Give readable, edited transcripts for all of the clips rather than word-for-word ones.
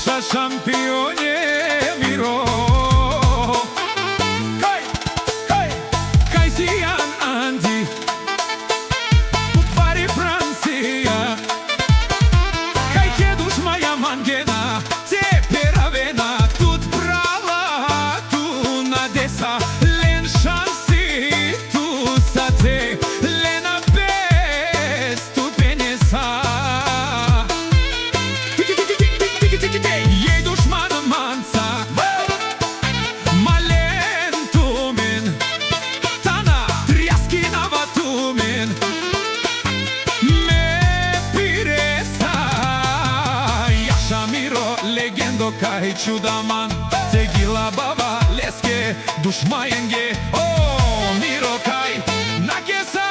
Jaša šampione Miro. Kaj si Jan Andi Pari Francija. Kaj ke duš maja mangena Te peravena Tut prala Tu na desa Len šansi Tu sa te Lena bez Tu penesa. Jej dušman manca Malen tumen Tana Trjaski na vatumen Me piresa Jaša Miro Legendo kaj čudaman Tegila baba Leske Dušmajenge O Miro kaj Nagesa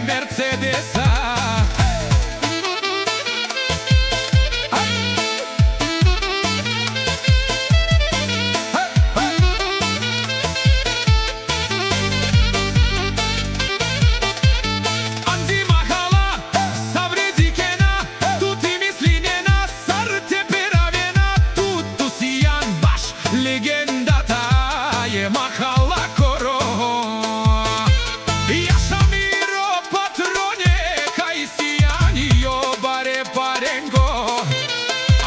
Mercedesa. Легендата е махала коро. Jaša Miro патроне кај сијани јо баре паренго.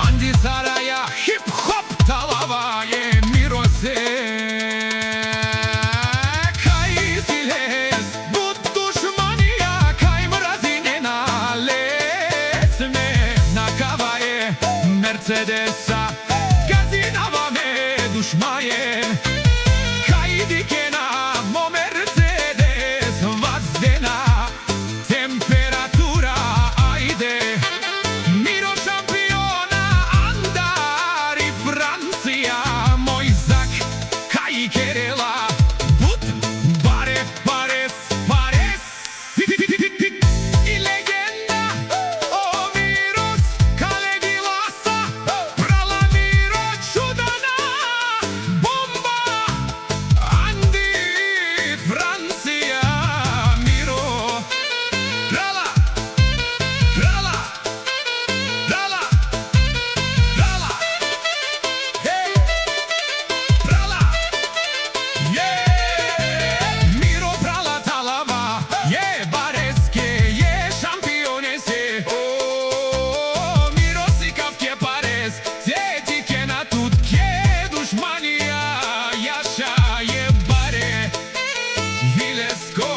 Анди Сараја хип-хоп талава е Миро се. Кај силес буд душманија кај мразинена лесме на кава е Мерцедеса. Газинава ме dušmajen Kaj dikena Mo Mercedes Vazdena Temperatura Ajde Miro šampiona Andari Francija Moj zak Kaj kerela Bud Bare Pares Pares I legenda O Miros Kalegilasa Prala Miro čudana Bomba Andi Francija Miro Rala Rala Rala Rala Hej Rala Miro Prala talava Je bareske Je šampione se Miro sikav ke pares Teti ke na tut ke dušmanija Jaša je bare Vilesko